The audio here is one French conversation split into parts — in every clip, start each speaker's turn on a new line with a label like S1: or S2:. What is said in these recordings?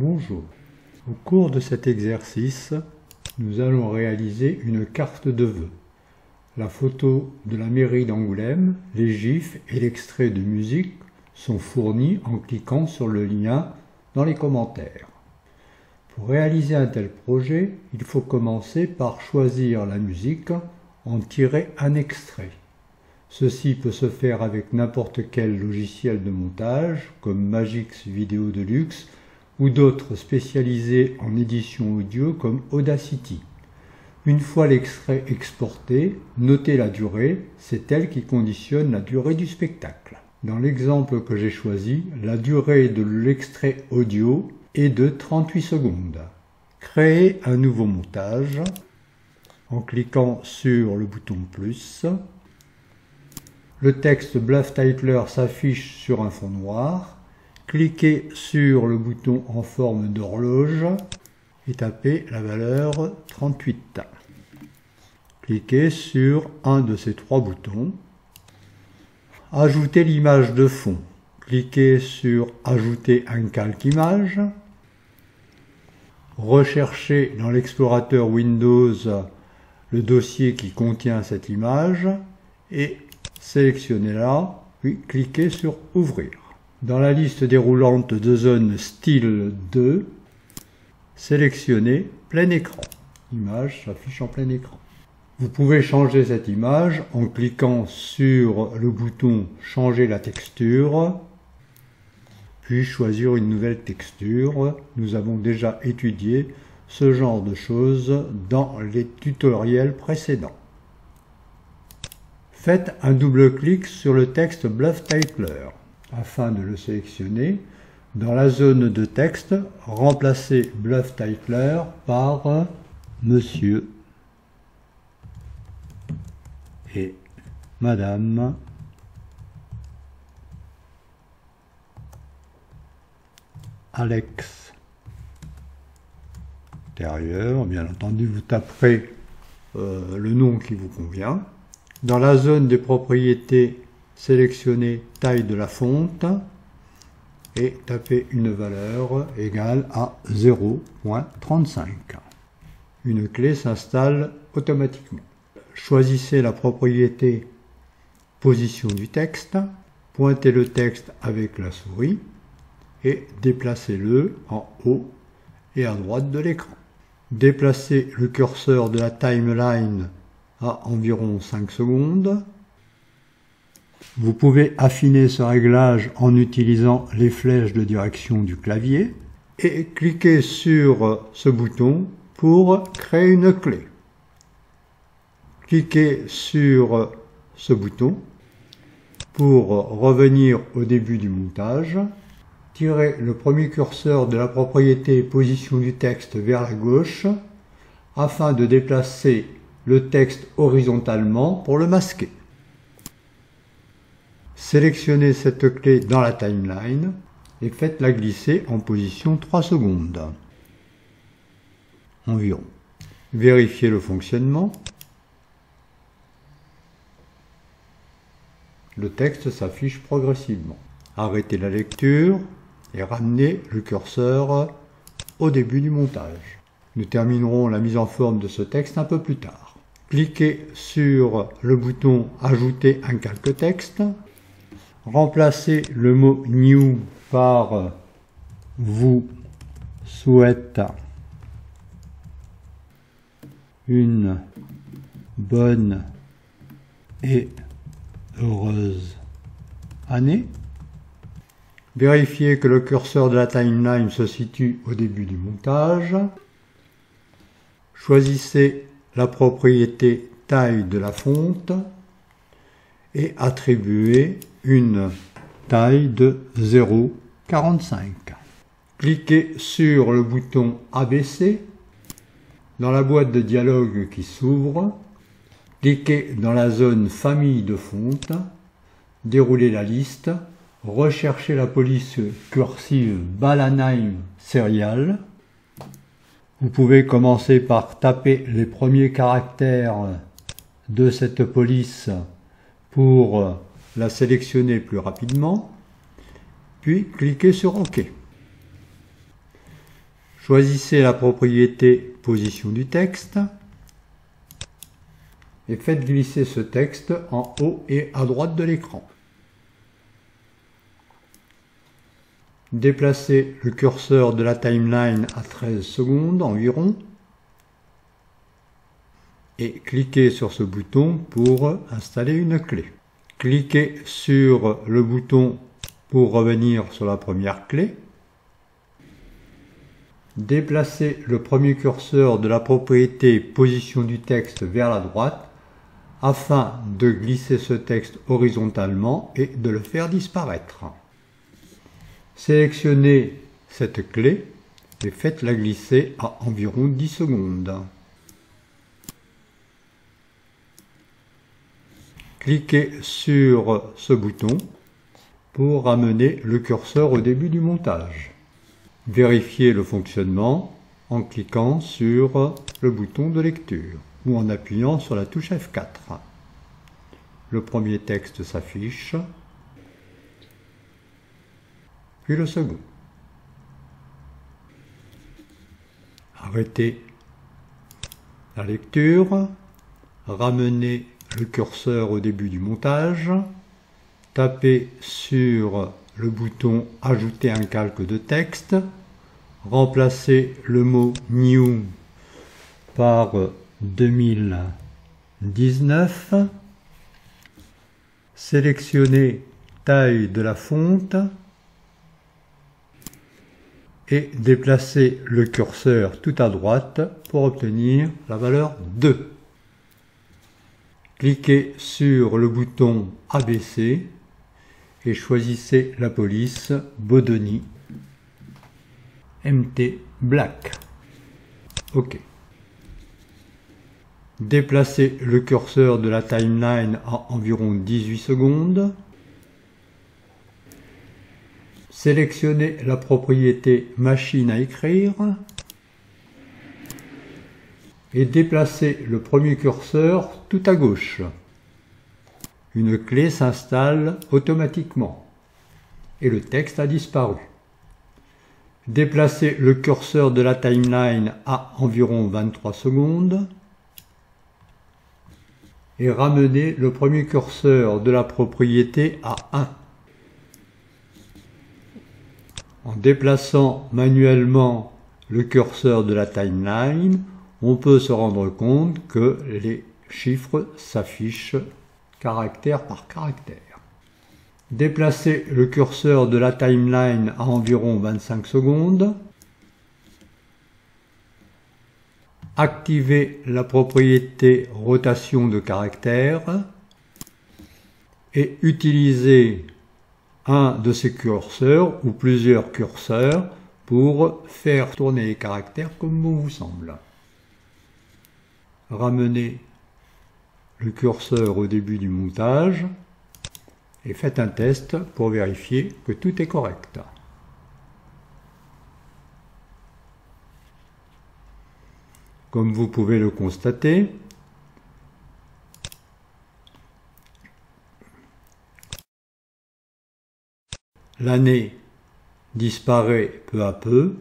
S1: Bonjour. Au cours de cet exercice, nous allons réaliser une carte de vœux. La photo de la mairie d'Angoulême, les gifs et l'extrait de musique sont fournis en cliquant sur le lien dans les commentaires. Pour réaliser un tel projet, il faut commencer par choisir la musique, en tirer un extrait. Ceci peut se faire avec n'importe quel logiciel de montage, comme Magix Video Deluxe, ou d'autres spécialisés en édition audio comme Audacity. Une fois l'extrait exporté, notez la durée, c'est elle qui conditionne la durée du spectacle. Dans l'exemple que j'ai choisi, la durée de l'extrait audio est de 38 secondes. Créez un nouveau montage en cliquant sur le bouton plus. Le texte Bluff Titler s'affiche sur un fond noir. Cliquez sur le bouton en forme d'horloge et tapez la valeur 38. Cliquez sur un de ces trois boutons. Ajoutez l'image de fond. Cliquez sur Ajouter un calque image. Recherchez dans l'explorateur Windows le dossier qui contient cette image et sélectionnez-la, puis cliquez sur Ouvrir. Dans la liste déroulante de zone style 2, sélectionnez plein écran. L'image s'affiche en plein écran. Vous pouvez changer cette image en cliquant sur le bouton Changer la texture, puis choisir une nouvelle texture. Nous avons déjà étudié ce genre de choses dans les tutoriels précédents. Faites un double-clic sur le texte Bluff Titler. Afin de le sélectionner, dans la zone de texte, remplacez Bluff Titler par Monsieur et Madame Alex. Intérieur, bien entendu, vous taperez le nom qui vous convient. Dans la zone des propriétés, sélectionnez taille de la fonte et tapez une valeur égale à 0.35. Une clé s'installe automatiquement. Choisissez la propriété position du texte, pointez le texte avec la souris et déplacez-le en haut et à droite de l'écran. Déplacez le curseur de la timeline à environ 5 secondes. Vous pouvez affiner ce réglage en utilisant les flèches de direction du clavier et cliquez sur ce bouton pour créer une clé. Cliquez sur ce bouton pour revenir au début du montage. Tirez le premier curseur de la propriété position du texte vers la gauche afin de déplacer le texte horizontalement pour le masquer. Sélectionnez cette clé dans la timeline et faites-la glisser en position 3 secondes environ. Vérifiez le fonctionnement. Le texte s'affiche progressivement. Arrêtez la lecture et ramenez le curseur au début du montage. Nous terminerons la mise en forme de ce texte un peu plus tard. Cliquez sur le bouton Ajouter un calque texte. Remplacez le mot New par Vous souhaite une bonne et heureuse année. Vérifiez que le curseur de la timeline se situe au début du montage. Choisissez la propriété taille de la fonte et attribuez une taille de 0,45. Cliquez sur le bouton ABC dans la boîte de dialogue qui s'ouvre. Cliquez dans la zone Famille de fonte, déroulez la liste, recherchez la police cursive Balaheim Serial. Vous pouvez commencer par taper les premiers caractères de cette police pour la sélectionner plus rapidement, puis cliquez sur OK. Choisissez la propriété position du texte et faites glisser ce texte en haut et à droite de l'écran. Déplacez le curseur de la timeline à 13 secondes environ et cliquez sur ce bouton pour installer une clé. Cliquez sur le bouton pour revenir sur la première clé. Déplacez le premier curseur de la propriété position du texte vers la droite afin de glisser ce texte horizontalement et de le faire disparaître. Sélectionnez cette clé et faites-la glisser à environ 10 secondes. Cliquez sur ce bouton pour ramener le curseur au début du montage. Vérifiez le fonctionnement en cliquant sur le bouton de lecture ou en appuyant sur la touche F4. Le premier texte s'affiche, puis le second. Arrêtez la lecture, ramenez le curseur au début du montage, tapez sur le bouton « Ajouter un calque de texte », remplacez le mot « New » par 2019, sélectionnez taille de la fonte et déplacez le curseur tout à droite pour obtenir la valeur 2. Cliquez sur le bouton ABC et choisissez la police Bodoni MT Black. OK. Déplacez le curseur de la timeline à environ 18 secondes. Sélectionnez la propriété machine à écrire et déplacez le premier curseur tout à gauche. Une clé s'installe automatiquement et le texte a disparu. Déplacez le curseur de la timeline à environ 23 secondes et ramenez le premier curseur de la propriété à 1. En déplaçant manuellement le curseur de la timeline, on peut se rendre compte que les chiffres s'affichent caractère par caractère. Déplacez le curseur de la timeline à environ 25 secondes. Activez la propriété rotation de caractère et utilisez un de ces curseurs ou plusieurs curseurs pour faire tourner les caractères comme bon vous semble. Ramenez le curseur au début du montage et faites un test pour vérifier que tout est correct. Comme vous pouvez le constater, l'année disparaît peu à peu.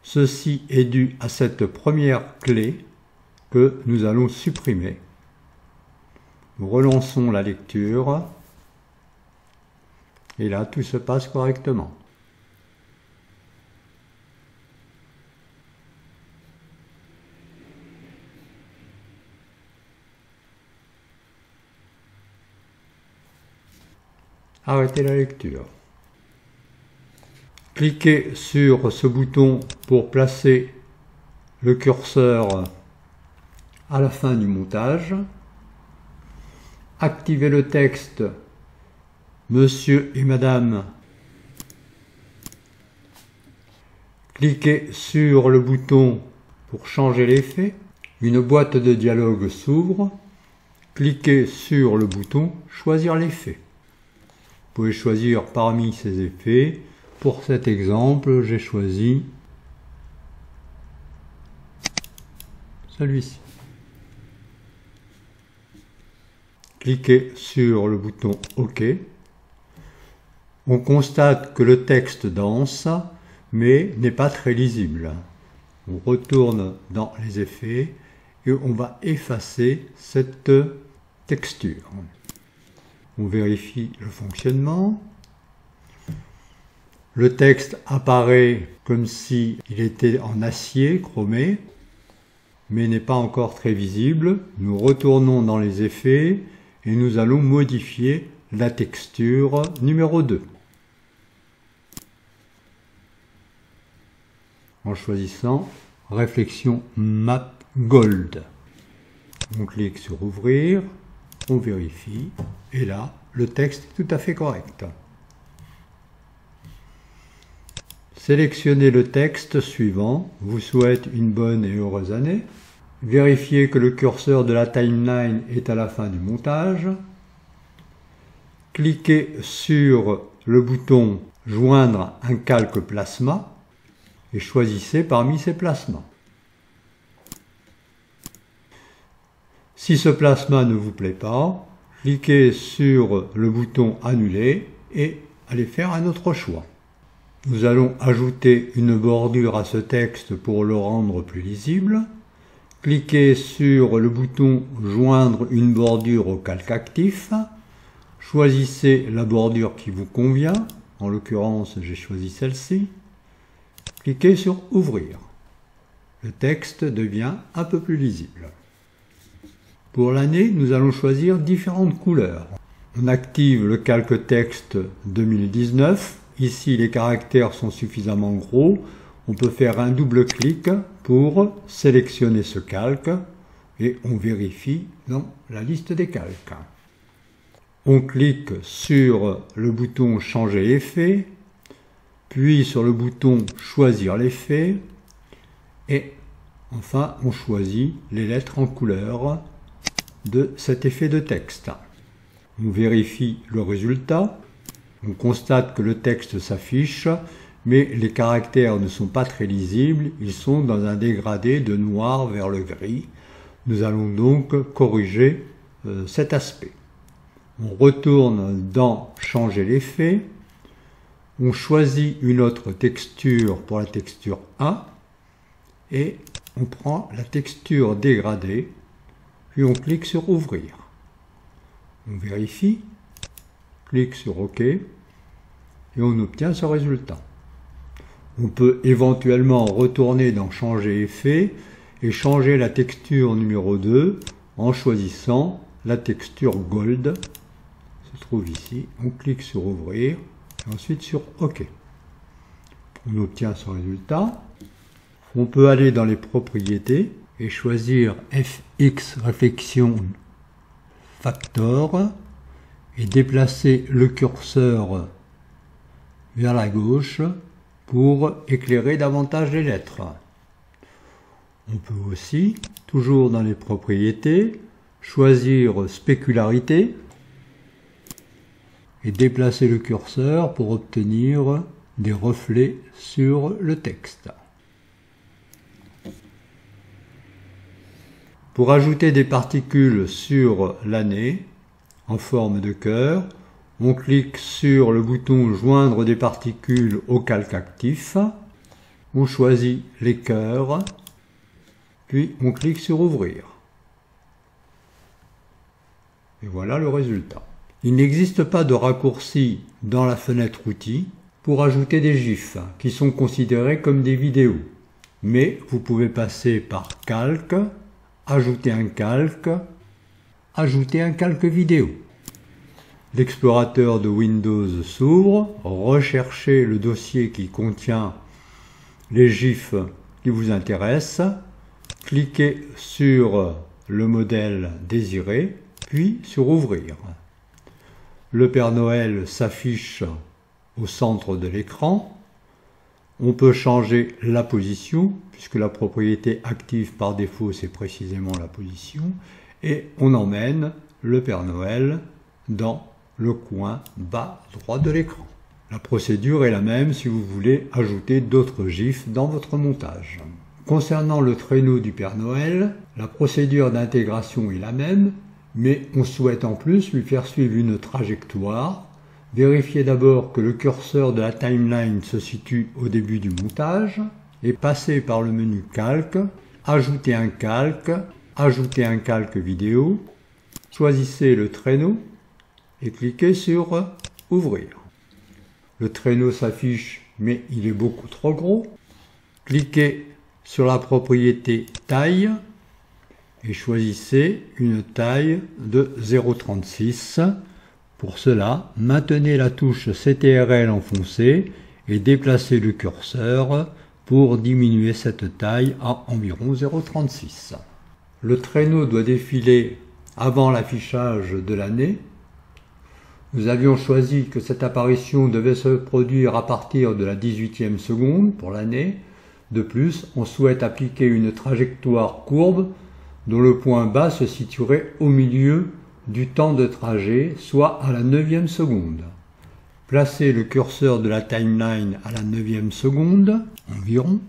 S1: Ceci est dû à cette première clé que nous allons supprimer. Nous relançons la lecture et là tout se passe correctement. Arrêtez la lecture. Cliquez sur ce bouton pour placer le curseur à la fin du montage. Activez le texte Monsieur et Madame. Cliquez sur le bouton pour changer l'effet. Une boîte de dialogue s'ouvre. Cliquez sur le bouton Choisir l'effet. Vous pouvez choisir parmi ces effets. Pour cet exemple, j'ai choisi celui-ci. Cliquez sur le bouton OK. On constate que le texte danse, mais n'est pas très lisible. On retourne dans les effets et on va effacer cette texture. On vérifie le fonctionnement. Le texte apparaît comme s'il était en acier chromé, mais n'est pas encore très visible. Nous retournons dans les effets et nous allons modifier la texture numéro 2. En choisissant Réflexion Map Gold. On clique sur Ouvrir, on vérifie, et là, le texte est tout à fait correct. Sélectionnez le texte suivant, vous souhaite une bonne et heureuse année. Vérifiez que le curseur de la timeline est à la fin du montage. Cliquez sur le bouton Joindre un calque plasma et choisissez parmi ces plasmas. Si ce plasma ne vous plaît pas, cliquez sur le bouton Annuler et allez faire un autre choix. Nous allons ajouter une bordure à ce texte pour le rendre plus lisible. Cliquez sur le bouton Joindre une bordure au calque actif. Choisissez la bordure qui vous convient. En l'occurrence, j'ai choisi celle-ci. Cliquez sur Ouvrir. Le texte devient un peu plus lisible. Pour l'année, nous allons choisir différentes couleurs. On active le calque texte 2019. Ici, les caractères sont suffisamment gros. On peut faire un double clic pour sélectionner ce calque et on vérifie dans la liste des calques. On clique sur le bouton Changer effet, puis sur le bouton Choisir l'effet et enfin on choisit les lettres en couleur de cet effet de texte. On vérifie le résultat. On constate que le texte s'affiche, mais les caractères ne sont pas très lisibles, ils sont dans un dégradé de noir vers le gris. Nous allons donc corriger cet aspect. On retourne dans Changer l'effet, on choisit une autre texture pour la texture A, et on prend la texture dégradée, puis on clique sur Ouvrir. On vérifie, clique sur OK, et on obtient ce résultat. On peut éventuellement retourner dans Changer effet et changer la texture numéro 2 en choisissant la texture Gold. Se trouve ici. On clique sur Ouvrir et ensuite sur OK. On obtient ce résultat. On peut aller dans les propriétés et choisir FX Reflection Factor et déplacer le curseur vers la gauche pour éclairer davantage les lettres. On peut aussi, toujours dans les propriétés, choisir Spécularité et déplacer le curseur pour obtenir des reflets sur le texte. Pour ajouter des particules sur l'année, en forme de cœur, on clique sur le bouton Joindre des particules au calque actif, on choisit les cœurs, puis on clique sur Ouvrir. Et voilà le résultat. Il n'existe pas de raccourci dans la fenêtre Outils pour ajouter des GIFs qui sont considérés comme des vidéos. Mais vous pouvez passer par Calque, ajouter un calque vidéo. L'explorateur de Windows s'ouvre, recherchez le dossier qui contient les GIFs qui vous intéressent, cliquez sur le modèle désiré, puis sur Ouvrir. Le Père Noël s'affiche au centre de l'écran. On peut changer la position, puisque la propriété active par défaut, c'est précisément la position, et on emmène le Père Noël dans le coin bas droit de l'écran. La procédure est la même si vous voulez ajouter d'autres GIFs dans votre montage. Concernant le traîneau du Père Noël, la procédure d'intégration est la même, mais on souhaite en plus lui faire suivre une trajectoire. Vérifiez d'abord que le curseur de la timeline se situe au début du montage. et passez par le menu Calque, Ajouter un calque vidéo, choisissez le traîneau et cliquez sur Ouvrir. Le traîneau s'affiche mais il est beaucoup trop gros. Cliquez sur la propriété Taille et choisissez une taille de 0,36. Pour cela, maintenez la touche CTRL enfoncée et déplacez le curseur pour diminuer cette taille à environ 0,36. Le traîneau doit défiler avant l'affichage de l'année. Nous avions choisi que cette apparition devait se produire à partir de la 18e seconde pour l'année. De plus, on souhaite appliquer une trajectoire courbe dont le point bas se situerait au milieu du temps de trajet, soit à la 9e seconde. Placez le curseur de la timeline à la 9e seconde environ.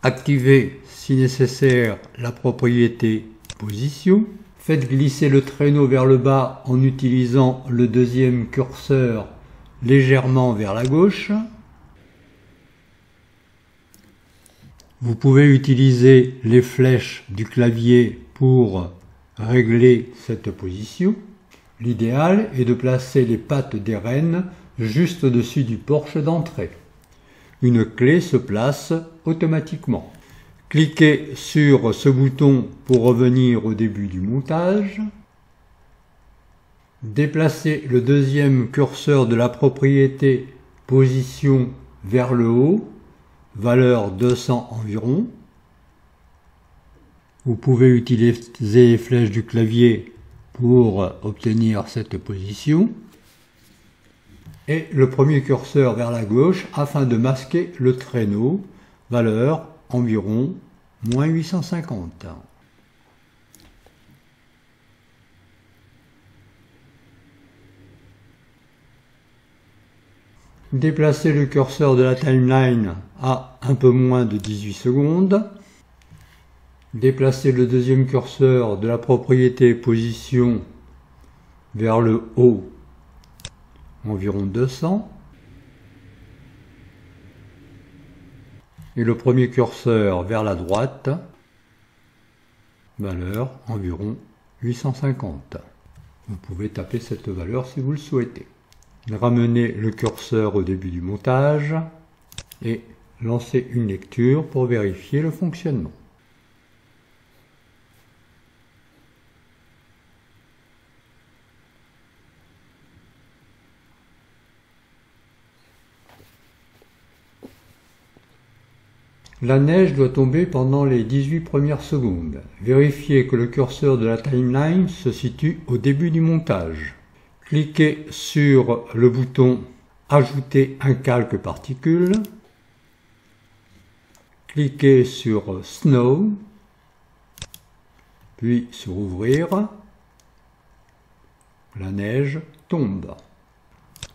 S1: Activez, si nécessaire, la propriété position. Faites glisser le traîneau vers le bas en utilisant le deuxième curseur légèrement vers la gauche. Vous pouvez utiliser les flèches du clavier pour régler cette position. L'idéal est de placer les pattes des rênes juste au-dessus du porche d'entrée. Une clé se place automatiquement. Cliquez sur ce bouton pour revenir au début du montage. Déplacez le deuxième curseur de la propriété position vers le haut, valeur 200 environ. Vous pouvez utiliser les flèches du clavier pour obtenir cette position. Et le premier curseur vers la gauche afin de masquer le traîneau, valeur environ moins 850. Déplacez le curseur de la timeline à un peu moins de 18 secondes. Déplacez le deuxième curseur de la propriété position vers le haut, environ 200. Et le premier curseur vers la droite, valeur environ 850. Vous pouvez taper cette valeur si vous le souhaitez. Ramenez le curseur au début du montage et lancez une lecture pour vérifier le fonctionnement. La neige doit tomber pendant les 18 premières secondes. Vérifiez que le curseur de la timeline se situe au début du montage. Cliquez sur le bouton « Ajouter un calque particule ». Cliquez sur « Snow », puis sur « Ouvrir ». La neige tombe.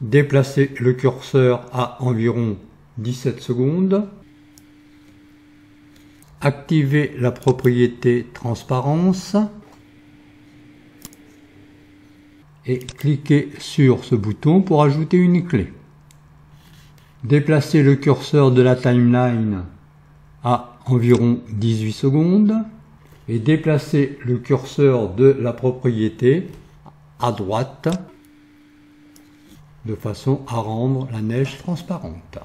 S1: Déplacez le curseur à environ 17 secondes. Activez la propriété transparence et cliquez sur ce bouton pour ajouter une clé. Déplacez le curseur de la timeline à environ 18 secondes et déplacez le curseur de la propriété à droite de façon à rendre la neige transparente.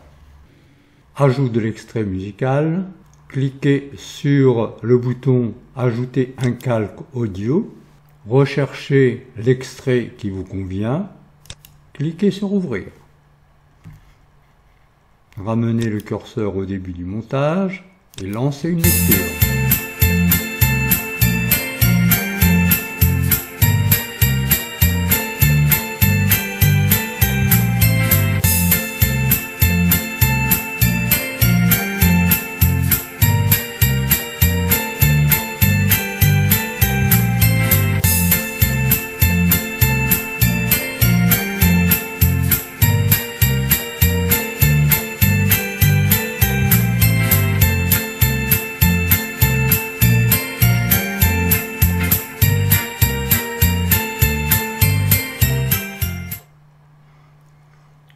S1: Ajout de l'extrait musical. Cliquez sur le bouton « Ajouter un calque audio ». Recherchez l'extrait qui vous convient. Cliquez sur « Ouvrir ». Ramenez le curseur au début du montage et lancez une lecture.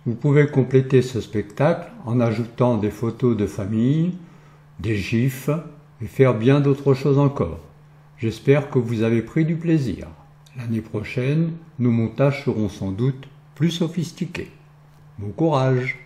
S1: Vous pouvez compléter ce spectacle en ajoutant des photos de famille des gifs et faire bien d'autres choses encore. J'espère que vous avez pris du plaisir. L'année prochaine, nos montages seront sans doute plus sophistiqués. Bon courage!